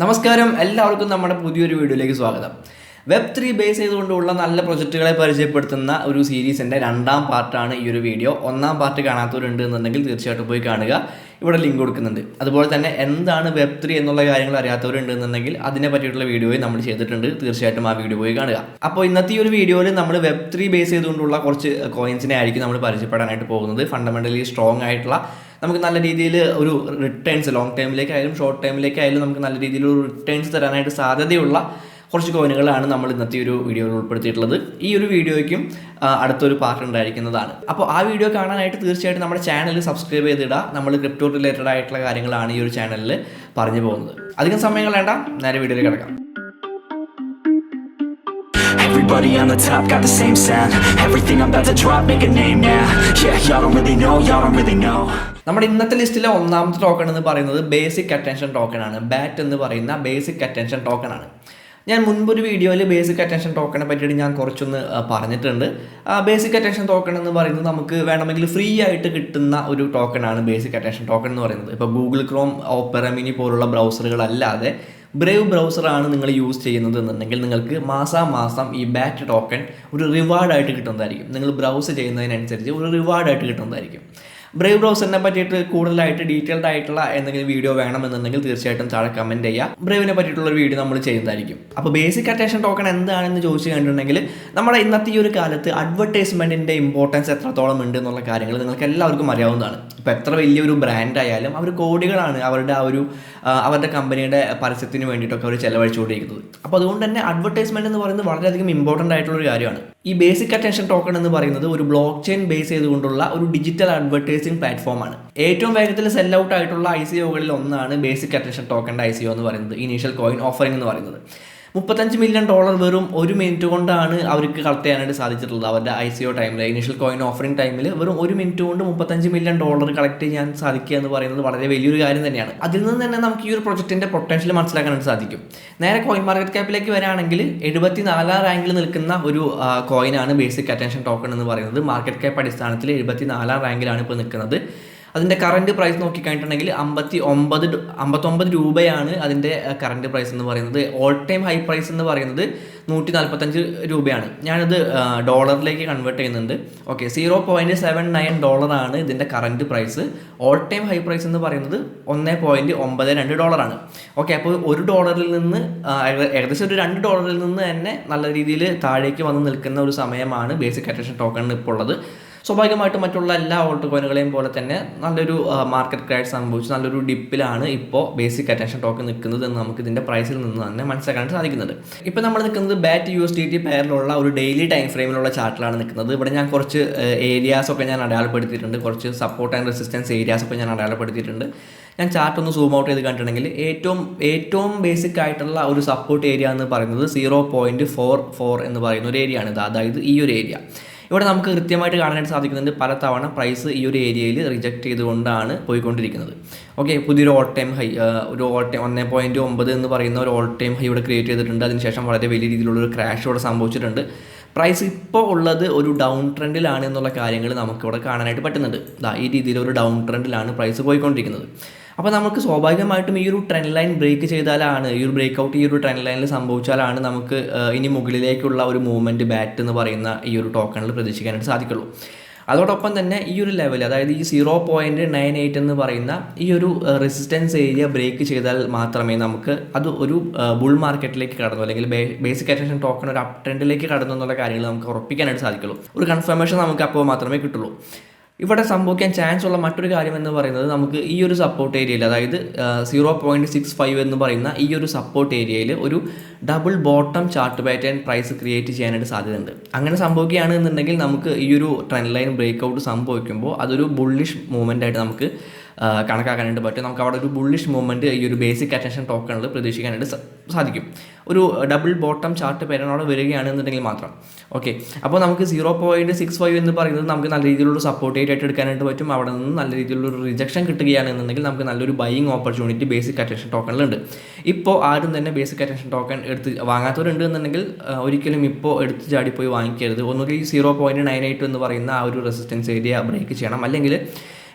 നമസ്കാരം, എല്ലാവർക്കും നമ്മുടെ പുതിയൊരു വീഡിയോയിലേക്ക് സ്വാഗതം. വെബ്3 ബേസ് ചെയ്തുകൊണ്ടുള്ള നല്ല പ്രൊജക്റ്റുകളെ പരിചയപ്പെടുത്തുന്ന ഒരു സീരീസിൻ്റെ രണ്ടാം പാർട്ടാണ് ഈ ഒരു വീഡിയോ. ഒന്നാം പാർട്ട് കാണാത്തവരുണ്ട് എന്നുണ്ടെങ്കിൽ തീർച്ചയായിട്ടും പോയി കാണുക. ഇവിടെ ലിങ്ക് കൊടുക്കുന്നുണ്ട്. അതുപോലെ തന്നെ എന്താണ് വെബ്3 എന്നുള്ള കാര്യങ്ങൾ അറിയാത്തവരുണ്ട് എന്നുണ്ടെങ്കിൽ അതിനെ പറ്റിയിട്ടുള്ള വീഡിയോയും നമ്മൾ ചെയ്തിട്ടുണ്ട്. തീർച്ചയായിട്ടും ആ വീഡിയോ പോയി കാണുക. അപ്പോൾ ഇന്നത്തെ ഈ ഒരു വീഡിയോയിൽ നമ്മൾ വെബ്3 ബേസ് ചെയ്തുകൊണ്ടുള്ള കുറച്ച് കോയിൻസിനെ ആയിരിക്കും നമ്മൾ പരിചയപ്പെടാനായിട്ട് പോകുന്നത്. ഫണ്ടമെൻ്റലി സ്ട്രോങ് ആയിട്ടുള്ള, നമുക്ക് നല്ല രീതിയിൽ ഒരു റിട്ടേൺസ് ലോങ് ടൈമിലേക്കായാലും ഷോർട്ട് ടൈമിലേക്കായാലും നമുക്ക് നല്ല രീതിയിൽ ഒരു റിട്ടേൺസ് തരാനായിട്ട് സാധ്യതയുള്ള കുറച്ച് കോയിനുകളാണ് നമ്മൾ ഇന്നത്തെ ഒരു വീഡിയോയിൽ ഉൾപ്പെടുത്തിയിട്ടുള്ളത്. ഈ ഒരു വീഡിയോയ്ക്കും അടുത്തൊരു പാർട്ട് ഉണ്ടായിരിക്കുന്നതാണ്. അപ്പോൾ ആ വീഡിയോ കാണാനായിട്ട് തീർച്ചയായിട്ടും നമ്മുടെ ചാനൽ സബ്സ്ക്രൈബ് ചെയ്തിടുക. നമ്മൾ ക്രിപ്റ്റോ റിലേറ്റഡ് ആയിട്ടുള്ള കാര്യങ്ങളാണ് ഈ ഒരു ചാനലിൽ പറഞ്ഞു പോകുന്നത്. അധികം സമയങ്ങൾ വേണ്ട, നേരെ വീഡിയോയിൽ കിടക്കാം. Everybody on the top got the same sound. Everything I'm about to drop, make a name now. Yeah, y'all don't really know. നമ്മുടെ ഇന്നത്തെ ലിസ്റ്റിലെ ഒന്നാമത്തെ ടോക്കൺ എന്ന് പറയുന്നത് ബേസിക് അറ്റൻഷൻ ടോക്കൺ ആണ്. ബാറ്റ് എന്ന് പറയുന്ന ബേസിക് അറ്റൻഷൻ ടോക്കൺ ആണ്. ഞാൻ മുൻപൊരു വീഡിയോയിൽ ബേസിക് അറ്റൻഷൻ ടോക്കണെ പറ്റിയിട്ട് ഞാൻ കുറച്ചൊന്ന് പറഞ്ഞിട്ടുണ്ട്. ബേസിക് അറ്റൻഷൻ ടോക്കൺ എന്ന് പറയുന്നത് നമുക്ക് വേണമെങ്കിൽ ഫ്രീ ആയിട്ട് കിട്ടുന്ന ഒരു ടോക്കണാണ് ബേസിക് അറ്റൻഷൻ ടോക്കൺ എന്ന് പറയുന്നത്. ഇപ്പോൾ ഗൂഗിൾ ക്രോം, ഓപ്പറ മിനി പോലുള്ള ബ്രൗസറുകളല്ലാതെ ബ്രേവ് ബ്രൗസറാണ് നിങ്ങൾ യൂസ് ചെയ്യുന്നത് എന്നുണ്ടെങ്കിൽ നിങ്ങൾക്ക് മാസാമാസം ഈ ബാറ്റ് ടോക്കൺ ഒരു റിവാർഡായിട്ട് കിട്ടുന്നതായിരിക്കും. നിങ്ങൾ ബ്രൗസ് ചെയ്യുന്നതിനനുസരിച്ച് ഒരു റിവാർഡായിട്ട് കിട്ടുന്നതായിരിക്കും. ബ്രേവ് ബ്രൗസറിനെ പറ്റിയിട്ട് കൂടുതലായിട്ട് ഡീറ്റെയിൽഡ് ആയിട്ടുള്ള എന്തെങ്കിലും വീഡിയോ വേണമെന്നുണ്ടെങ്കിൽ തീർച്ചയായിട്ടും താഴെ കമൻറ്റ് ചെയ്യുക. ബ്രേവിനെ പറ്റിയിട്ടുള്ള ഒരു വീഡിയോ നമ്മൾ ചെയ്യുന്നതായിരിക്കും. അപ്പോൾ ബേസിക് അറ്റൻഷൻ ടോക്കൺ എന്താണെന്ന് ചോദിച്ചു കഴിഞ്ഞിട്ടുണ്ടെങ്കിൽ നമ്മുടെ ഇന്നത്തെ ഈ ഒരു കാലത്ത് അഡ്വർടൈസ്മെൻറ്റിൻ്റെ ഇമ്പോർട്ടൻസ് എത്രത്തോളം ഉണ്ട് എന്നുള്ള കാര്യങ്ങൾ നിങ്ങൾക്ക് എല്ലാവർക്കും അറിയാവുന്നതാണ്. ഇപ്പോൾ എത്ര വലിയൊരു ബ്രാൻഡായാലും അവർ കോടികളാണ് അവരുടെ കമ്പനിയുടെ പരസ്യത്തിന് വേണ്ടിയിട്ടൊക്കെ അവർ ചിലവഴിച്ചുകൊണ്ടിരിക്കുന്നത്. അപ്പോൾ അതുകൊണ്ട് തന്നെ അഡ്വർടൈസ്മെൻറ്റ് എന്ന് പറയുന്നത് വളരെയധികം ഇമ്പോർട്ടൻ്റ് ആയിട്ടുള്ളൊരു കാര്യമാണ്. ഈ ബേസിക് അറ്റൻഷൻ ടോക്കൺ എന്ന് പറയുന്നത് ഒരു ബ്ലോക്ക് ചെയിൻ ബേസ് ചെയ്തുകൊണ്ടുള്ള ഒരു ഡിജിറ്റൽ അഡ്വർടൈസിംഗ് പ്ലാറ്റ്ഫോമാണ്. ഏറ്റവും വേഗത്തിൽ സെൽ ഔട്ട് ആയിട്ടുള്ള ICOകളിൽ ഒന്നാണ് ബേസിക് അറ്റൻഷൻ ടോക്കണിൻ്റെ ICO എന്ന് പറയുന്നത്, ഇനീഷ്യൽ കോയിൻ ഓഫറിംഗ് എന്ന് പറയുന്നത്. $35 മില്യൺ വെറും 1 മിനിറ്റ് കൊണ്ടാണ് അവർക്ക് കളക്ട് ചെയ്യാനായിട്ട് സാധിച്ചിട്ടുള്ളത്. അവരുടെ ICO ടൈമിൽ, ഇനീഷ്യൽ കോയിൻ ഓഫറിംഗ് ടൈമിൽ വെറും 1 മിനിറ്റ് കൊണ്ട് $35 മില്യൺ കളക്ട് ചെയ്യാൻ സാധിക്കുക എന്ന് പറയുന്നത് വളരെ വലിയൊരു കാര്യം തന്നെയാണ്. അതിൽ നിന്ന് തന്നെ നമുക്ക് ഈ ഒരു പ്രൊജക്റ്റിൻ്റെ പൊട്ടൻഷ്യൽ മനസ്സിലാക്കാനായിട്ട് സാധിക്കും. നേരെ കോയിൻ മാർക്കറ്റ് ക്യാപ്പിലേക്ക് വരികയാണെങ്കിൽ 74 റാങ്കിൽ നിൽക്കുന്ന ഒരു കോയിനാണ് ബേസിക് അറ്റൻഷൻ ടോക്കൺ എന്ന് പറയുന്നത്. മാർക്കറ്റ് ക്യാപ്പ് അടിസ്ഥാനത്തിൽ 74 റാങ്കിലാണ് ഇപ്പോൾ നിൽക്കുന്നത്. അതിൻ്റെ കറണ്ട് പ്രൈസ് നോക്കിക്കഴിഞ്ഞിട്ടുണ്ടെങ്കിൽ 59 രൂപയാണ് അതിൻ്റെ കറണ്ട് പ്രൈസ് എന്ന് പറയുന്നത്. ഓൾ ടൈം ഹൈ പ്രൈസ് എന്ന് പറയുന്നത് 145 രൂപയാണ്. ഞാനിത് ഡോളറിലേക്ക് കൺവേർട്ട് ചെയ്യുന്നുണ്ട്. ഓക്കെ, $0.79 ഇതിൻ്റെ current price. All time high price എന്ന് പറയുന്നത് $1.92. ഓക്കെ, അപ്പോൾ $1 നിന്ന് ഏകദേശം ഒരു $2 നിന്ന് തന്നെ നല്ല രീതിയിൽ താഴേക്ക് വന്ന് നിൽക്കുന്ന ഒരു സമയമാണ് ബേസിക് അറ്റൻഷൻ ടോക്കണിന് ഇപ്പോൾ ഉള്ളത്. സ്വാഭാവികമായിട്ടും മറ്റുള്ള എല്ലാ ഓൾട്ട് കോയിനുകളെയും പോലെ തന്നെ നല്ലൊരു മാർക്കറ്റ് ക്രാഷ് സംഭവിച്ചു നല്ലൊരു ഡിപ്പിലാണ് ഇപ്പോൾ ബേസിക് അറ്റൻഷൻ ടോക്കൺ നിൽക്കുന്നത് എന്ന് നമുക്ക് ഇതിൻ്റെ പ്രൈസിൽ നിന്ന് തന്നെ മനസ്സിലാക്കാനായിട്ട് സാധിക്കുന്നുണ്ട്. ഇപ്പോൾ നമ്മൾ നിൽക്കുന്നത് ബാറ്റ് USDT പെയറിലുള്ള ഒരു ഡെയിലി ടൈം ഫ്രെയിമിലുള്ള ചാർട്ടിലാണ് നിൽക്കുന്നത്. ഇവിടെ ഞാൻ കുറച്ച് ഏരിയാസൊക്കെ ഞാൻ അടയാളപ്പെടുത്തിയിട്ടുണ്ട്, കുറച്ച് സപ്പോർട്ട് ആൻഡ് റെസിസ്റ്റൻസ് ഏരിയാസൊക്കെ ഞാൻ അടയാളപ്പെടുത്തിയിട്ടുണ്ട്. ഞാൻ ചാർട്ട് ഒന്ന് സൂം ഔട്ട് ചെയ്ത് കണ്ടിട്ടുണ്ടെങ്കിൽ ഏറ്റവും ബേസിക് ആയിട്ടുള്ള ഒരു സപ്പോർട്ട് ഏരിയ എന്ന് പറയുന്നത് 0.44 എന്ന് പറയുന്ന ഒരു ഏരിയ ആണ്. അതായത് ഈ ഒരു ഏരിയ ഇവിടെ നമുക്ക് കൃത്യമായിട്ട് കാണാനായിട്ട് സാധിക്കുന്നുണ്ട്. പലതവണ പ്രൈസ് ഈ ഒരു ഏരിയയിൽ റിജക്റ്റ് ചെയ്തുകൊണ്ടാണ് പോയിക്കൊണ്ടിരിക്കുന്നത്. ഓക്കെ, പുതിയൊരു ഓൾ ടൈം ഹൈ, ഒരു ഓൾ ടൈം 1.9 എന്ന് പറയുന്ന ഒരു ഓൾ ടൈം ഹൈ ഇവിടെ ക്രിയേറ്റ് ചെയ്തിട്ടുണ്ട്. അതിനുശേഷം വളരെ വലിയ രീതിയിലുള്ളൊരു ക്രാഷ് ഇവിടെ സംഭവിച്ചിട്ടുണ്ട്. പ്രൈസ് ഇപ്പോൾ ഉള്ളത് ഒരു ഡൗൺ ട്രെൻഡിലാണ് എന്നുള്ള കാര്യങ്ങൾ നമുക്കിവിടെ കാണാനായിട്ട് പറ്റുന്നുണ്ട്. ഈ രീതിയിലൊരു ഡൗൺ ട്രെൻഡിലാണ് പ്രൈസ് പോയിക്കൊണ്ടിരിക്കുന്നത്. അപ്പോൾ നമുക്ക് സ്വാഭാവികമായിട്ടും ഈ ഒരു ട്രെൻഡ് ലൈൻ ബ്രേക്ക് ചെയ്താലാണ്, ഈ ഒരു ബ്രേക്ക് ഔട്ട് ഈ ഒരു ട്രെൻഡ് ലൈനിൽ സംഭവിച്ചാലാണ് നമുക്ക് ഇനി മുകളിലേക്കുള്ള ഒരു മൂവ്മെൻറ്റ് ബാറ്റ് എന്ന് പറയുന്ന ഈ ഒരു ടോക്കണിൽ പ്രതീക്ഷിക്കാനായിട്ട് സാധിക്കുള്ളൂ. അതോടൊപ്പം തന്നെ ഈ ഒരു ലെവൽ, അതായത് ഈ 0.98 എന്ന് പറയുന്ന ഈ ഒരു റെസിസ്റ്റൻസ് ഏരിയ ബ്രേക്ക് ചെയ്താൽ മാത്രമേ നമുക്ക് അത് ഒരു ബുൾ മാർക്കറ്റിലേക്ക് കടന്നു, അല്ലെങ്കിൽ ബേസിക് അറ്റൻഷൻ ടോക്കൺ ഒരു അപ് ട്രെൻഡിലേക്ക് കടന്നു എന്നുള്ള കാര്യങ്ങൾ നമുക്ക് ഉറപ്പിക്കാനായിട്ട് സാധിക്കുള്ളൂ. ഒരു കൺഫർമേഷൻ നമുക്ക് അപ്പോൾ മാത്രമേ കിട്ടുള്ളൂ. ഇവിടെ സംഭവിക്കാൻ ചാൻസ് ഉള്ള മറ്റൊരു കാര്യം എന്ന് പറയുന്നത്, നമുക്ക് ഈ ഒരു സപ്പോർട്ട് ഏരിയയിൽ, അതായത് 0.65 എന്ന് പറയുന്ന ഈ ഒരു സപ്പോർട്ട് ഏരിയയിൽ ഒരു double bottom chart pattern price create ചെയ്യാനായിട്ട് സാധ്യതയുണ്ട്. അങ്ങനെ സംഭവിക്കുകയാണെന്നുണ്ടെങ്കിൽ നമുക്ക് ഈ ഒരു ട്രെൻഡ് ലൈൻ ബ്രേക്ക് ഔട്ട് സംഭവിക്കുമ്പോൾ അതൊരു ബുള്ളിഷ് മൂവ്മെൻ്റ് ആയിട്ട് നമുക്ക് കണക്കാക്കാനായിട്ട് പറ്റും. നമുക്ക് അവിടെ ഒരു ബുള്ളിഷ് മൂവ്മെൻറ്റ് ഈ ഒരു ബേസിക് അറ്റൻഷൻ ടോക്കണിൽ പ്രതീക്ഷിക്കാനായിട്ട് സാധിക്കും. ഒരു ഡബിൾ ബോട്ടം ചാർട്ട് പാറ്റേൺ അവിടെ വരികയാണെന്നുണ്ടെങ്കിൽ മാത്രം. ഓക്കെ, അപ്പോൾ നമുക്ക് 0.65 എന്ന് പറയുന്നത് നമുക്ക് നല്ല രീതിയിലുള്ള സപ്പോർട്ട് ആയിട്ട് എടുക്കാനായിട്ട് പറ്റും. അവിടെ നിന്ന് നല്ല രീതിയിലുള്ള റിജക്ഷൻ കിട്ടുകയാണെന്നുണ്ടെങ്കിൽ നമുക്ക് നല്ലൊരു ബൈയിങ് ഓപ്പർച്യൂണിറ്റി ബേസിക് അറ്റൻഷൻ ടോക്കണിലുണ്ട്. ഇപ്പോൾ ആരും തന്നെ ബേസിക് അറ്റൻഷൻ ടോക്കൺ എടുത്ത് വാങ്ങാത്തവരുണ്ട് എന്നുണ്ടെങ്കിൽ ഒരിക്കലും ഇപ്പോൾ എടുത്ത് ചാടിപ്പോയി വാങ്ങിക്കരുത്. ഒന്നുകിൽ 0.98 എന്ന് പറയുന്ന ആ ഒരു റെസിസ്റ്റൻസ് ഏരിയ ബ്രേക്ക് ചെയ്യണം, അല്ലെങ്കിൽ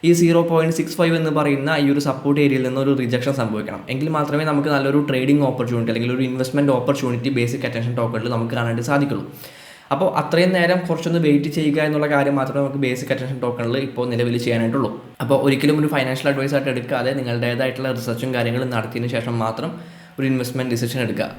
ഈ 0.65 എന്ന് പറയുന്ന ഈ ഒരു സപ്പോർട്ട് ഏരിയയിൽ നിന്ന് ഒരു റിജക്ഷൻ സംഭവിക്കണം. എങ്കിൽ മാത്രമേ നമുക്ക് നല്ലൊരു ട്രേഡിംഗ് ഓപ്പർച്യൂണിറ്റി അല്ലെങ്കിൽ ഒരു ഇൻവെസ്റ്റ്മെൻറ്റ് ഓപ്പർച്യൂണിറ്റി ബേസിക് അറ്റൻഷൻ ടോക്കണിൽ നമുക്ക് കാണാനായിട്ട് സാധിക്കുള്ളൂ. അപ്പോൾ അത്രയും നേരം കുറച്ചൊന്ന് വെയിറ്റ് ചെയ്യുക എന്നുള്ള കാര്യം മാത്രമേ നമുക്ക് ബേസിക് അറ്റൻഷൻ ടോക്കണിൽ ഇപ്പോൾ നിലവിൽ ചെയ്യാനായിട്ടുള്ളൂ. അപ്പോൾ ഒരിക്കലും ഒരു ഫൈനാൻഷ്യൽ അഡ്വൈസ് ആയിട്ട് എടുക്കാതെ നിങ്ങളുടേതായിട്ടുള്ള റിസർച്ചും കാര്യങ്ങളും നടത്തിയതിന് ശേഷം മാത്രം ഒരു ഇൻവെസ്റ്റ്മെൻറ്റ് ഡിസിഷൻ എടുക്കുക.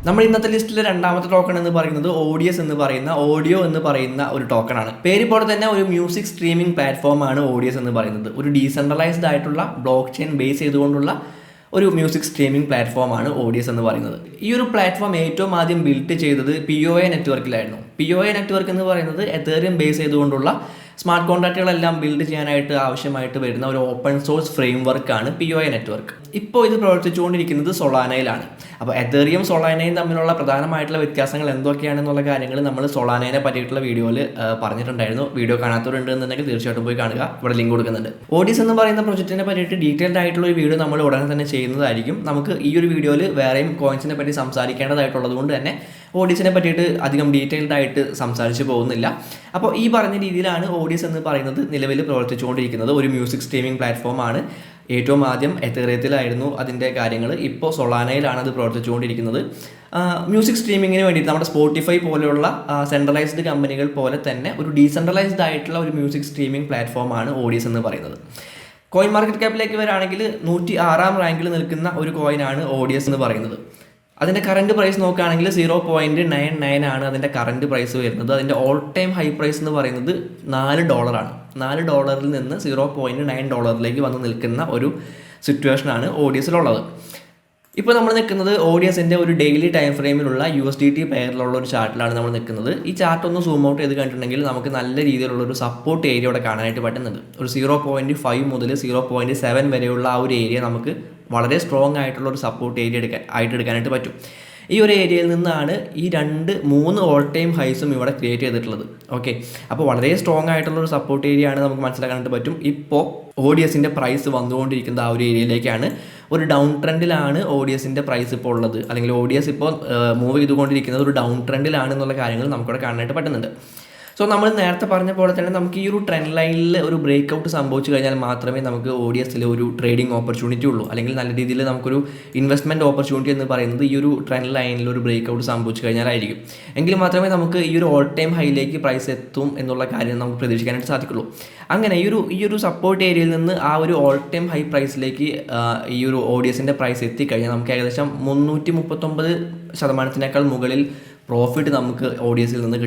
നമ്മൾ ഇന്നത്തെ ലിസ്റ്റിലെ രണ്ടാമത്തെ ടോക്കൺ എന്ന് പറയുന്നത് ODS എന്ന് പറയുന്ന ഓഡിയോ എന്ന് പറയുന്ന ഒരു ടോക്കണാണ്. പേര് പോലെ തന്നെ ഒരു മ്യൂസിക് സ്ട്രീമിംഗ് പ്ലാറ്റ്ഫോമാണ് ODS എന്ന് പറയുന്നത്. ഒരു ഡീസെൻട്രലൈസ്ഡ് ആയിട്ടുള്ള ബ്ലോക്ക് ചെയിൻ ബേസ് ചെയ്തുകൊണ്ടുള്ള ഒരു മ്യൂസിക് സ്ട്രീമിംഗ് പ്ലാറ്റ്ഫോമാണ് ODS എന്ന് പറയുന്നത്. ഈ ഒരു പ്ലാറ്റ്ഫോം ഏറ്റവും ആദ്യം ബിൽഡ് ചെയ്തത് POA നെറ്റ്വർക്കിലായിരുന്നു. POA നെറ്റ്വർക്ക് എന്ന് പറയുന്നത് എതേറിയം ബേസ് ചെയ്തുകൊണ്ടുള്ള സ്മാർട്ട് കോൺട്രാക്റ്റുകളെല്ലാം ബിൽഡ് ചെയ്യാനായിട്ട് ആവശ്യമായിട്ട് വരുന്ന ഒരു ഓപ്പൺ സോഴ്സ് ഫ്രെയിം വർക്കാണ് POA നെറ്റ്വർക്ക്. ഇപ്പോൾ ഇത് പ്രവർത്തിച്ചുകൊണ്ടിരിക്കുന്നത് സൊളാനയിലാണ്. അപ്പോൾ എതേറിയം സൊളാനയും തമ്മിലുള്ള പ്രധാനമായിട്ടുള്ള വ്യത്യാസങ്ങൾ എന്തൊക്കെയാണെന്നുള്ള കാര്യങ്ങൾ നമ്മൾ സൊളാനയെ പറ്റിയിട്ടുള്ള വീഡിയോയിൽ പറഞ്ഞിട്ടുണ്ടായിരുന്നു. വീഡിയോ കാണാത്തവരുണ്ട് എന്നുണ്ടെങ്കിൽ തീർച്ചയായിട്ടും പോയി കാണുക. ഇവിടെ ലിങ്ക് കൊടുക്കുന്നുണ്ട്. ODS എന്ന് പറയുന്ന പ്രൊജക്റ്റിനെ പറ്റിയിട്ട് ഡീറ്റെയിൽഡ് ആയിട്ടുള്ള ഒരു വീഡിയോ നമ്മൾ ഉടനെ തന്നെ ചെയ്യുന്നതായിരിക്കും. നമുക്ക് ഈ ഒരു വീഡിയോയിൽ വേറെയും കോയിൻസിനെ പറ്റി സംസാരിക്കേണ്ടതായിട്ടുള്ളത് കൊണ്ട് തന്നെ ODSനെ പറ്റിയിട്ട് അധികം ഡീറ്റെയിൽഡ് ആയിട്ട് സംസാരിച്ച് പോകുന്നില്ല. അപ്പോൾ ഈ പറഞ്ഞ രീതിയിലാണ് ODS എന്ന് പറയുന്നത് നിലവിൽ പ്രവർത്തിച്ചുകൊണ്ടിരിക്കുന്നത്. ഒരു മ്യൂസിക് സ്ട്രീമിംഗ് പ്ലാറ്റ്ഫോമാണ്. ഏറ്റവും ആദ്യം എതേറിയത്തിലായിരുന്നു അതിൻ്റെ കാര്യങ്ങൾ. ഇപ്പോൾ സൊളാനയിലാണ് അത് പ്രവർത്തിച്ചുകൊണ്ടിരിക്കുന്നത്. മ്യൂസിക് സ്ട്രീമിങ്ങിന് വേണ്ടിയിട്ട് നമ്മുടെ സ്പോട്ടിഫൈ പോലെയുള്ള സെൻട്രലൈസ്ഡ് കമ്പനികൾ പോലെ തന്നെ ഒരു ഡീസെൻട്രലൈസ്ഡ് ആയിട്ടുള്ള ഒരു മ്യൂസിക് സ്ട്രീമിംഗ് പ്ലാറ്റ്ഫോമാണ് ODS എന്ന് പറയുന്നത്. കോയിൻ മാർക്കറ്റ് ക്യാപ്പിലേക്ക് വരാണെങ്കിൽ 106ാം റാങ്കിൽ നിൽക്കുന്ന ഒരു കോയിനാണ് ODS എന്ന് പറയുന്നത്. അതിൻ്റെ കറണ്ട് പ്രൈസ് നോക്കുകയാണെങ്കിൽ 0.99 ആണ് അതിൻ്റെ കറണ്ട് പ്രൈസ് വരുന്നത്. അതിൻ്റെ ഓൾ ടൈം ഹൈ പ്രൈസ് എന്ന് പറയുന്നത് $4 $4 നിന്ന് $0.9 വന്ന് നിൽക്കുന്ന ഒരു സിറ്റുവേഷനാണ് ODSലുള്ളത്. ഇപ്പോൾ നമ്മൾ നിൽക്കുന്നത് ODSൻ്റെ ഒരു ഡെയിലി ടൈം ഫ്രെയിമിലുള്ള USDT പെയറിലുള്ള ഒരു ചാർട്ടിലാണ് നമ്മൾ നിൽക്കുന്നത്. ഈ ചാർട്ട് ഒന്ന് സൂം ഔട്ട് ചെയ്ത് കണ്ടിട്ടുണ്ടെങ്കിൽ നമുക്ക് നല്ല രീതിയിലുള്ള ഒരു സപ്പോർട്ട് ഏരിയ ഇവിടെ കാണാനായിട്ട് പറ്റുന്നുണ്ട്. ഒരു 0.5 മുതൽ 0.7 വരെയുള്ള ആ ഒരു ഏരിയ നമുക്ക് വളരെ സ്ട്രോങ് ആയിട്ടുള്ള ഒരു സപ്പോർട്ട് ഏരിയ എടുക്കാനായിട്ട് പറ്റും. ഈ ഒരു ഏരിയയിൽ നിന്നാണ് ഈ 2-3 ഓൾ ടൈം ഹൈസും ഇവിടെ ക്രിയേറ്റ് ചെയ്തിട്ടുള്ളത്. ഓക്കെ, അപ്പോൾ വളരെ സ്ട്രോങ് ആയിട്ടുള്ള ഒരു സപ്പോർട്ട് ഏരിയ ആണ് നമുക്ക് മനസ്സിലാക്കാനായിട്ട് പറ്റും. ഇപ്പോൾ ODSൻ്റെ പ്രൈസ് വന്നുകൊണ്ടിരിക്കുന്നത് ആ ഒരു ഏരിയയിലേക്കാണ്. ഒരു ഡൗൺ ട്രെൻഡിലാണ് ODSൻ്റെ പ്രൈസ് ഇപ്പോൾ ഉള്ളത്. അല്ലെങ്കിൽ ODS ഇപ്പോൾ മൂവ് ചെയ്തുകൊണ്ടിരിക്കുന്നത് ഒരു ഡൗൺ ട്രെൻഡിലാണ് എന്നുള്ള കാര്യങ്ങൾ നമുക്കിവിടെ കാണാനായിട്ട് പറ്റുന്നുണ്ട്. സോ നമ്മൾ നേരത്തെ പറഞ്ഞ പോലെ തന്നെ നമുക്ക് ഈ ഒരു ട്രെൻഡ് ലൈനിൽ ഒരു ബ്രേക്ക് ഔട്ട് സംഭവിച്ചു കഴിഞ്ഞാൽ മാത്രമേ നമുക്ക് ODSൽ ഒരു ട്രേഡിംഗ് ഓപ്പർച്യൂണിറ്റി ഉള്ളൂ. അല്ലെങ്കിൽ നല്ല രീതിയിൽ നമുക്കൊരു ഇൻവെസ്റ്റ്മെൻറ്റ് ഓപ്പർച്യൂണിറ്റി എന്ന് പറയുന്നത് ഈ ഒരു ട്രെൻഡ് ലൈനിൽ ഒരു ബ്രേക്ക് ഔട്ട് സംഭവിച്ചു കഴിഞ്ഞാലായിരിക്കും. എങ്കിൽ മാത്രമേ നമുക്ക് ഈ ഒരു ഓൾ ടൈം ഹൈയിലേക്ക് പ്രൈസ് എത്തും എന്നുള്ള കാര്യം നമുക്ക് പ്രതീക്ഷിക്കാനായിട്ട് സാധിക്കുള്ളൂ. അങ്ങനെ ഈ ഒരു സപ്പോർട്ട് ഏരിയയിൽ നിന്ന് ആ ഒരു ഓൾ ടൈം ഹൈ പ്രൈസിലേക്ക് ഈ ഒരു ODSൻ്റെ പ്രൈസ് എത്തിക്കഴിഞ്ഞാൽ നമുക്ക് ഏകദേശം 339% മുകളിൽ പ്രോഫിറ്റ് നമുക്ക് ODSൽ നിന്ന്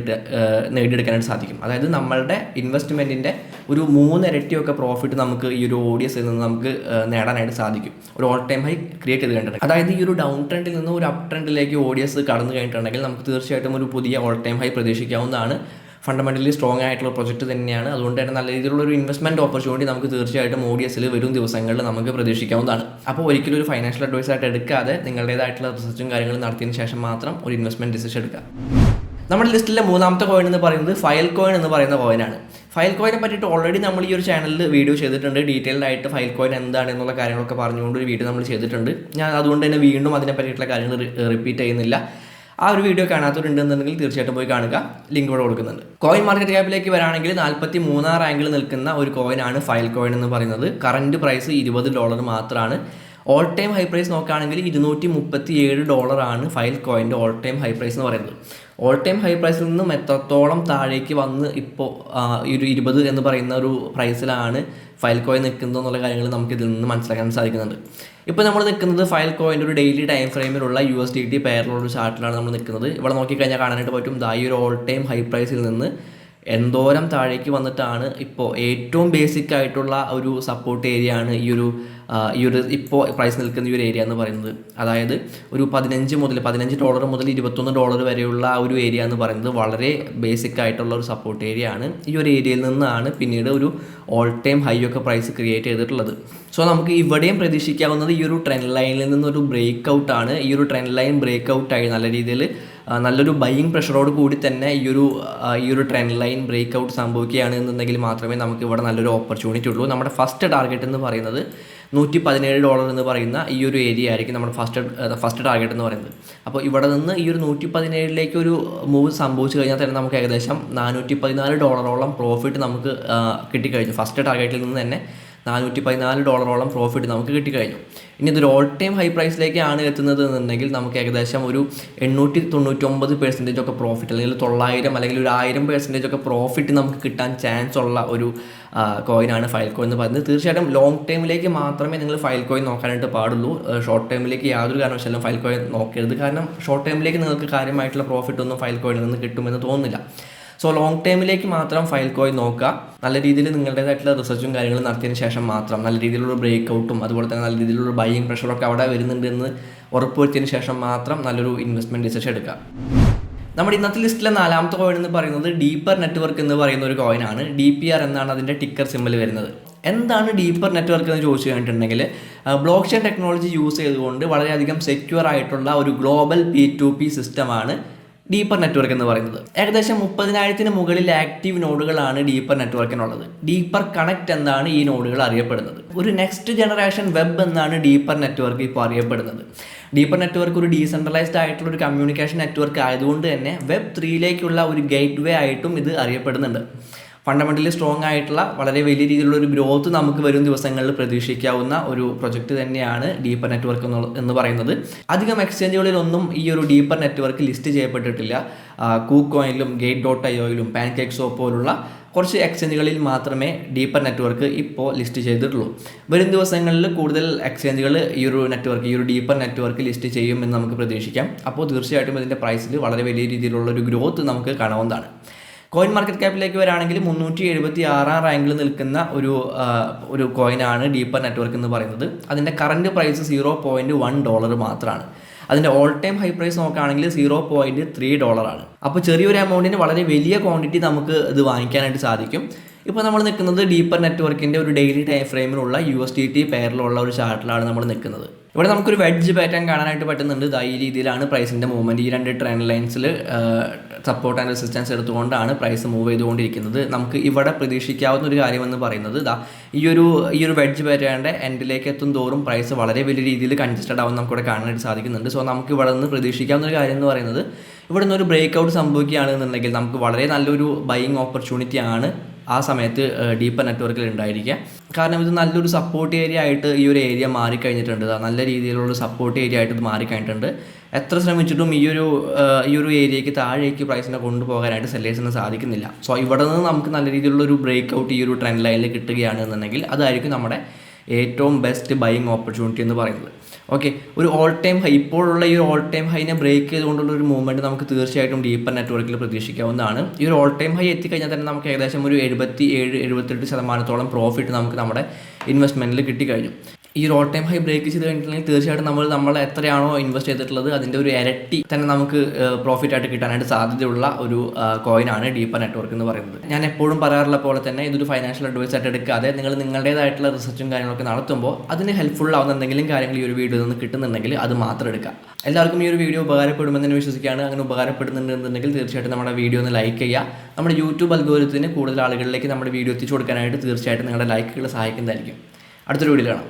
നേടിയെടുക്കാനായിട്ട് സാധിക്കും. അതായത് നമ്മളുടെ ഇൻവെസ്റ്റ്മെൻറ്റിൻ്റെ ഒരു 3 ഇരട്ടിയൊക്കെ പ്രോഫിറ്റ് നമുക്ക് ഈ ഒരു ODSൽ നിന്ന് നമുക്ക് നേടാനായിട്ട് സാധിക്കും. ഒരു ഓൾ ടൈം ഹൈ ക്രിയേറ്റ് ചെയ്ത് കഴിഞ്ഞിട്ടുണ്ടെങ്കിൽ, അതായത് ഈ ഒരു ഡൗൺ ട്രെൻഡിൽ നിന്ന് ഒരു അപ്പ് ട്രെൻഡിലേക്ക് ODS കടന്നു കഴിഞ്ഞിട്ടുണ്ടെങ്കിൽ നമുക്ക് തീർച്ചയായിട്ടും ഒരു പുതിയ ഓൾ ടൈം ഹൈ പ്രതീക്ഷിക്കാവുന്നതാണ്. ഫണ്ടമെൻ്റലി സ്ട്രോങ് ആയിട്ടുള്ള പ്രൊജക്റ്റ് തന്നെയാണ്. അതുകൊണ്ട് തന്നെ നല്ല രീതിയിലുള്ള ഒരു ഇൻവെസ്റ്റ്മെൻറ്റ് ഓപ്പർച്യൂണിറ്റി നമുക്ക് തീർച്ചയായിട്ടും ODSൽ വരും ദിവസങ്ങളിൽ നമുക്ക് പ്രതീക്ഷിക്കാവുന്നതാണ്. അപ്പോൾ ഒരിക്കലും ഒരു ഫൈനാൻഷ്യൽ അഡ്വൈസ് ആയിട്ട് എടുക്കാതെ നിങ്ങളുടേതായിട്ടുള്ള റിസർച്ചും കാര്യങ്ങളും നടത്തിയതിന് ശേഷം മാത്രം ഒരു ഇൻവെസ്റ്റ്മെൻറ്റ് ഡിസിഷൻ എടുക്കുക. നമ്മുടെ ലിസ്റ്റിലെ മൂന്നാമത്തെ കോയിൻ എന്ന് പറയുന്നത് ഫയൽ കോയിൻ എന്ന് പറയുന്ന കോയിനാണ്. ഫയൽ കോയിനെ പറ്റിയിട്ട് ഓൾറെഡി നമ്മൾ ഈ ഒരു ചാനലിൽ വീഡിയോ ചെയ്തിട്ടുണ്ട്. ഡീറ്റെയിൽഡ് ആയിട്ട് ഫയൽ കോയിൻ എന്താണ് എന്നുള്ള കാര്യങ്ങളൊക്കെ പറഞ്ഞുകൊണ്ട് ഒരു വീഡിയോ നമ്മൾ ചെയ്തിട്ടുണ്ട്. ഞാൻ അതുകൊണ്ട് തന്നെ വീണ്ടും അതിനെ പറ്റിയിട്ടുള്ള കാര്യങ്ങൾ റിപ്പീറ്റ് ചെയ്യുന്നില്ല. ആ ഒരു വീഡിയോ കാണാത്തവരുണ്ടെന്നുണ്ടെങ്കിൽ തീർച്ചയായിട്ടും പോയി കാണുക. ലിങ്ക് ഇവിടെ കൊടുക്കുന്നുണ്ട്. കോയിൻ മാർക്കറ്റ് ക്യാപ്പിലേക്ക് വരാണെങ്കിൽ 43ാം റാങ്കിൽ നിൽക്കുന്ന ഒരു കോയിനാണ് ഫയൽ കോയിൻ എന്ന് പറയുന്നത്. കറണ്ട് പ്രൈസ് $20 മാത്രമാണ്. ഓൾ ടൈം ഹൈ പ്രൈസ് നോക്കുകയാണെങ്കിൽ $237 ആണ് ഫയൽ കോയിൻ്റെ ഓൾ ടൈം ഹൈ പ്രൈസ് എന്ന് പറയുന്നത്. ഓൾ ടൈം ഹൈ പ്രൈസിൽ നിന്നും എത്രത്തോളം താഴേക്ക് വന്ന് ഇപ്പോൾ ഈ ഒരു 20 എന്ന് പറയുന്ന ഒരു പ്രൈസിലാണ് ഫയൽ കോയിൻ നിൽക്കുന്നത് എന്നുള്ള കാര്യങ്ങൾ നമുക്ക് ഇതിൽ നിന്ന് മനസ്സിലാക്കാൻ സാധിക്കുന്നുണ്ട്. ഇപ്പോൾ നമ്മൾ നിൽക്കുന്നത് ഫയൽ കോയിൻ്റെ ഒരു ഡെയിലി ടൈം ഫ്രെയിമിലുള്ള USDT പെയറിലുള്ള ഒരു ചാർട്ടിലാണ് നമ്മൾ നിൽക്കുന്നത്. ഇവിടെ നോക്കിക്കഴിഞ്ഞാൽ കാണാനായിട്ട് പറ്റും ഈ ഒരു ഓൾ ടൈം ഹൈ പ്രൈസിൽ നിന്ന് എന്തോരം താഴേക്ക് വന്നിട്ടാണ് ഇപ്പോൾ ഏറ്റവും ബേസിക് ആയിട്ടുള്ള ഒരു സപ്പോർട്ട് ഏരിയ ആണ് ഈ ഒരു ഇപ്പോൾ പ്രൈസ് നിൽക്കുന്ന ഈ ഒരു ഏരിയ എന്ന് പറയുന്നത്. അതായത് ഒരു $15 മുതൽ $21 വരെയുള്ള ആ ഒരു ഏരിയ എന്ന് പറയുന്നത് വളരെ ബേസിക് ആയിട്ടുള്ള ഒരു സപ്പോർട്ട് ഏരിയ ആണ്. ഈ ഒരു ഏരിയയിൽ നിന്നാണ് പിന്നീട് ഒരു ഓൾ ടൈം ഹൈ ഒക്കെ പ്രൈസ് ക്രിയേറ്റ് ചെയ്തിട്ടുള്ളത്. സോ നമുക്ക് ഇവിടെയും പ്രതീക്ഷിക്കാവുന്നത് ഈ ഒരു ട്രെൻഡ് ലൈനിൽ നിന്നൊരു ബ്രേക്ക് ഔട്ടാണ്. ഈ ഒരു ട്രെൻഡ് ലൈൻ ബ്രേക്ക് ഔട്ടായി നല്ല രീതിയിൽ നല്ലൊരു ബൈയിങ് പ്രഷറോട് കൂടി തന്നെ ഈ ഒരു ട്രെൻഡ് ലൈൻ ബ്രേക്ക് ഔട്ട് സംഭവിക്കുകയാണ് എന്നുണ്ടെങ്കിൽ മാത്രമേ നമുക്ക് ഇവിടെ നല്ലൊരു ഓപ്പർച്യൂണിറ്റി ഉള്ളൂ. നമ്മുടെ ഫസ്റ്റ് ടാർഗറ്റ് എന്ന് പറയുന്നത് $117 എന്ന് പറയുന്ന ഈ ഒരു ഏരിയ ആയിരിക്കും നമ്മുടെ ഫസ്റ്റ് ടാർഗറ്റ് എന്ന് പറയുന്നത്. അപ്പോൾ ഇവിടെ നിന്ന് ഈ ഒരു 117 ഒരു മൂവ് സംഭവിച്ചു കഴിഞ്ഞാൽ തന്നെ നമുക്ക് ഏകദേശം $414 പ്രോഫിറ്റ് നമുക്ക് കിട്ടിക്കഴിഞ്ഞു. ഫസ്റ്റ് ടാർഗറ്റിൽ നിന്ന് തന്നെ $414 പ്രോഫിറ്റ് നമുക്ക് കിട്ടിക്കഴിഞ്ഞു. ഇനി ഇതൊരു ഓൾ ടൈം ഹൈ പ്രൈസിലേക്കാണ് എത്തുന്നത് എന്നുണ്ടെങ്കിൽ നമുക്ക് ഏകദേശം ഒരു 899% ഒക്കെ പ്രോഫിറ്റ്, അല്ലെങ്കിൽ 900 അല്ലെങ്കിൽ ഒരു 1000% ഒക്കെ പ്രോഫിറ്റ് നമുക്ക് കിട്ടാൻ ചാൻസ് ഉള്ള ഒരു കോയിനാണ് ഫയൽ കോയിൻ എന്ന് പറയുന്നത്. തീർച്ചയായിട്ടും ലോങ് ടൈമിലേക്ക് മാത്രമേ നിങ്ങൾ ഫയൽ കോയിൻ നോക്കാനായിട്ട് പാടുള്ളൂ. ഷോർട്ട് ടൈമിലേക്ക് യാതൊരു കാരണവശാലും ഫയൽ കോയിൻ നോക്കരുത്. കാരണം ഷോർട്ട് ടൈമിലേക്ക് നിങ്ങൾക്ക് കാര്യമായിട്ടുള്ള പ്രോഫിറ്റ് ഒന്നും ഫയൽ കോയിനിൽ നിന്ന് കിട്ടുമെന്ന് തോന്നുന്നില്ല. സോ ലോങ് ടൈമിലേക്ക് മാത്രം ഫയൽ കോയിൻ നോക്കുക. നല്ല രീതിയിൽ നിങ്ങളുടേതായിട്ടുള്ള റിസർച്ചും കാര്യങ്ങളും നടത്തിയതിന് ശേഷം മാത്രം, നല്ല രീതിയിലുള്ള ബ്രേക്ക് ഔട്ടും അതുപോലെ തന്നെ നല്ല രീതിയിലുള്ള ബൈയിങ് പ്രഷറൊക്കെ അവിടെ വരുന്നുണ്ടെന്ന് ഉറപ്പുവരുത്തിയതിന് ശേഷം മാത്രം നല്ലൊരു ഇൻവെസ്റ്റ്മെൻറ്റ് ഡിസിഷൻ എടുക്കുക. നമ്മുടെ ഇന്നത്തെ ലിസ്റ്റിലെ 4ാമത്തെ കോയിൻ എന്ന് പറയുന്നത് ഡീപ്പർ നെറ്റ്വർക്ക് എന്ന് പറയുന്ന ഒരു കോയിനാണ്. DPR എന്നാണ് അതിൻ്റെ ടിക്കർ സിമ്പൽ വരുന്നത്. എന്താണ് ഡീപ്പർ നെറ്റ്വർക്ക് എന്ന് ചോദിച്ചു കഴിഞ്ഞിട്ടുണ്ടെങ്കിൽ, ബ്ലോക്ക് ചെയിൻ ടെക്നോളജി യൂസ് ചെയ്തുകൊണ്ട് വളരെയധികം സെക്യൂർ ആയിട്ടുള്ള ഒരു ഗ്ലോബൽ P2P സിസ്റ്റമാണ് ഡീപ്പർ നെറ്റ്വർക്ക് എന്ന് പറയുന്നത്. ഏകദേശം 30,000 മുകളിൽ ആക്റ്റീവ് നോഡുകളാണ് ഡീപ്പർ നെറ്റ്വർക്കിനുള്ളത്. ഡീപ്പർ കണക്ട് എന്നാണ് ഈ നോഡുകൾ അറിയപ്പെടുന്നത്. ഒരു നെക്സ്റ്റ് ജനറേഷൻ വെബ് എന്നാണ് ഡീപ്പർ നെറ്റ്വർക്ക് ഇപ്പോൾ അറിയപ്പെടുന്നത്. ഡീപ്പർ നെറ്റ്വർക്ക് ഒരു ഡീസെൻട്രലൈസ്ഡ് ആയിട്ടുള്ള ഒരു കമ്മ്യൂണിക്കേഷൻ നെറ്റ്വർക്ക് ആയതുകൊണ്ട് തന്നെ Web 3ലേക്കുള്ള ഒരു ഗേറ്റ് വേ ആയിട്ടും ഇത് അറിയപ്പെടുന്നുണ്ട്. ഫണ്ടമെൻ്റലി സ്ട്രോങ് ആയിട്ടുള്ള വളരെ വലിയ രീതിയിലുള്ള ഒരു ഗ്രോത്ത് നമുക്ക് വരും ദിവസങ്ങളിൽ പ്രതീക്ഷിക്കാവുന്ന ഒരു പ്രൊജക്റ്റ് തന്നെയാണ് ഡീപ്പർ നെറ്റ്വർക്ക് എന്ന് പറയുന്നത്. അധികം എക്സ്ചേഞ്ചുകളിലൊന്നും ഈ ഒരു ഡീപ്പർ നെറ്റ്വർക്ക് ലിസ്റ്റ് ചെയ്യപ്പെട്ടിട്ടില്ല. KuCoinലും Gate.ioയിലും PancakeSwap പോലുള്ള കുറച്ച് എക്സ്ചേഞ്ചുകളിൽ മാത്രമേ ഡീപ്പർ നെറ്റ്വർക്ക് ഇപ്പോൾ ലിസ്റ്റ് ചെയ്തിട്ടുള്ളൂ. വരും ദിവസങ്ങളിൽ കൂടുതൽ എക്സ്ചേഞ്ചുകൾ ഈ ഒരു ഡീപ്പർ നെറ്റ്വർക്ക് ലിസ്റ്റ് ചെയ്യുമെന്ന് നമുക്ക് പ്രതീക്ഷിക്കാം. അപ്പോൾ തീർച്ചയായിട്ടും ഇതിൻ്റെ പ്രൈസിൽ വളരെ വലിയ രീതിയിലുള്ള ഒരു ഗ്രോത്ത് നമുക്ക് കാണാവുന്നതാണ്. കോയിൻ മാർക്കറ്റ് ക്യാപ്പിലേക്ക് വരാണെങ്കിൽ 376 റാങ്കിൽ നിൽക്കുന്ന ഒരു കോയിനാണ് ഡീപ്പർ നെറ്റ്വർക്ക് എന്ന് പറയുന്നത്. അതിൻ്റെ കറൻറ്റ് പ്രൈസ് $0.1 മാത്രമാണ്. അതിൻ്റെ ഓൾ ടൈം ഹൈ പ്രൈസ് നോക്കുകയാണെങ്കിൽ $0.3 ആണ്. അപ്പോൾ ചെറിയൊരു എമൗണ്ടിന് വളരെ വലിയ ക്വാണ്ടിറ്റി നമുക്ക് ഇത് വാങ്ങിക്കാനായിട്ട് സാധിക്കും. ഇപ്പോൾ നമ്മൾ നിൽക്കുന്നത് ഡീപ്പർ നെറ്റ്വർക്കിൻ്റെ ഒരു ഡെയിലി ടൈം ഫ്രെയിമിലുള്ള USDT പെയറിലുള്ള ഒരു ചാർട്ടിലാണ് നമ്മൾ നിൽക്കുന്നത്. ഇവിടെ നമുക്കൊരു വെഡ്ജ് പാറ്റേൺ കാണാനായിട്ട് പറ്റുന്നുണ്ട്. ഈ രീതിയിലാണ് പ്രൈസിൻ്റെ മൂവ്മെൻറ്റ്. ഈ 2 ട്രെൻഡ് ലൈൻസിൽ സപ്പോർട്ട് ആൻഡ് റെസിസ്റ്റൻസ് എടുത്തുകൊണ്ടാണ് പ്രൈസ് മൂവ് ചെയ്തുകൊണ്ടിരിക്കുന്നത്. നമുക്ക് ഇവിടെ പ്രതീക്ഷിക്കാവുന്ന ഒരു കാര്യമെന്ന് പറയുന്നത് ഈ ഒരു വെഡ്ജ് പാറ്റേണിൻ്റെ എൻഡിലേക്ക് എത്തും തോറും പ്രൈസ് വളരെ വലിയ രീതിയിൽ കൺജസ്റ്റഡ് ആവുന്ന നമുക്കിവിടെ കാണാനായിട്ട് സാധിക്കുന്നുണ്ട്. സോ നമുക്ക് ഇവിടെ നിന്ന് പ്രതീക്ഷിക്കാവുന്ന ഒരു കാര്യം എന്ന് പറയുന്നത്, ഇവിടെ നിന്നൊരു ബ്രേക്ക് ഔട്ട് സംഭവിക്കുകയാണെന്നുണ്ടെങ്കിൽ നമുക്ക് വളരെ നല്ലൊരു ബൈയിങ് ഓപ്പർച്യൂണിറ്റിയാണ് ആ സമയത്ത് ഡീപ്പർ നെറ്റ്വർക്കിൽ ഉണ്ടായിരിക്കുക. കാരണം ഇത് നല്ലൊരു സപ്പോർട്ട് ഏരിയ ആയിട്ട് ഈ ഒരു ഏരിയ മാറിക്കഴിഞ്ഞിട്ടുണ്ട്. നല്ല രീതിയിലുള്ള സപ്പോർട്ട് ഏരിയ ആയിട്ട് ഇത് മാറിക്കഴിഞ്ഞിട്ടുണ്ട്. എത്ര ശ്രമിച്ചിട്ടും ഈ ഒരു ഏരിയയ്ക്ക് താഴേക്ക് പ്രൈസിനെ കൊണ്ടുപോകാനായിട്ട് സെല്ലേഴ്സിന് സാധിക്കുന്നില്ല. സോ ഇവിടെ നിന്ന് നമുക്ക് നല്ല രീതിയിലുള്ളൊരു ബ്രേക്ക് ഔട്ട് ഈ ഒരു ട്രെൻഡ് ലൈനിൽ കിട്ടുകയാണെന്നുണ്ടെങ്കിൽ അതായിരിക്കും നമ്മുടെ ഏറ്റവും ബെസ്റ്റ് ബൈയിങ് ഓപ്പർച്യൂണിറ്റി എന്ന് പറയുന്നത്. ഓക്കെ, ഒരു ഓൾ ടൈം ഹൈ, ഇപ്പോഴുള്ള ഈ ഒരു ഓൾ ടൈം ഹൈനെ ബ്രേക്ക് ചെയ്തുകൊണ്ടുള്ള ഒരു മൂവ്മെൻറ്റ് നമുക്ക് തീർച്ചയായിട്ടും ഡീപ്പർ നെറ്റ്വർക്കിൽ പ്രതീക്ഷിക്കാവുന്നതാണ്. ഈ ഒരു ഓൾ ടൈം ഹൈ എത്തിക്കഴിഞ്ഞാൽ തന്നെ നമുക്ക് ഏകദേശം ഒരു 77-78% പ്രോഫിറ്റ് നമുക്ക് നമ്മുടെ ഇൻവെസ്റ്റ്മെൻറ്റിൽ കിട്ടിക്കഴിഞ്ഞു. ഈ ഒരു ഓൾ ടൈം ഹൈ ബ്രേക്ക് ചെയ്ത് കഴിഞ്ഞിട്ടുണ്ടെങ്കിൽ തീർച്ചയായിട്ടും നമ്മൾ എത്രയാണോ ഇൻവെസ്റ്റ് ചെയ്തിട്ടുള്ളത് അതിൻ്റെ ഒരു ഇരട്ടി തന്നെ നമുക്ക് പ്രോഫിറ്റ് ആയിട്ട് കിട്ടാനായിട്ട് സാധ്യതയുള്ള ഒരു കോയിനാണ് ഡീപ്പർ നെറ്റ്വർക്ക് എന്ന് പറയുന്നത്. ഞാൻ എപ്പോഴും പറയാറുള്ള പോലെ തന്നെ ഇതൊരു ഫൈനാൻഷ്യൽ അഡ്വൈസ് ആയിട്ട് എടുക്കാതെ നിങ്ങൾ നിങ്ങളുടേതായിട്ടുള്ള റിസർച്ചും കാര്യങ്ങളൊക്കെ നടത്തുമ്പോൾ അതിന് ഹെൽപ്ഫുൾ ആവുന്ന എന്തെങ്കിലും കാര്യങ്ങൾ ഈ ഒരു വീഡിയോയിൽ നിന്ന് കിട്ടുന്നുണ്ടെങ്കിൽ അത് മാത്രം എടുക്കുക. എല്ലാവർക്കും ഈ ഒരു വീഡിയോ ഉപകാരപ്പെടുമെന്ന് വിശ്വസിക്കുകയാണ്. അങ്ങനെ ഉപകാരപ്പെടുന്നുണ്ടെന്നുണ്ടെങ്കിൽ തീർച്ചയായിട്ടും നമ്മുടെ വീഡിയോ ഒന്ന് ലൈക്ക് ചെയ്യുക. നമ്മുടെ യൂട്യൂബ് അൽഗോരിതത്തിന് കൂടുതൽ ആളുകളിലേക്ക് നമ്മുടെ വീഡിയോ എത്തിച്ചു കൊടുക്കാനായിട്ട് തീർച്ചയായിട്ടും നിങ്ങളുടെ ലൈക്കുകൾ സഹായിക്കുന്നതായിരിക്കും. അടുത്തൊരു വീഡിയോ കാണാം.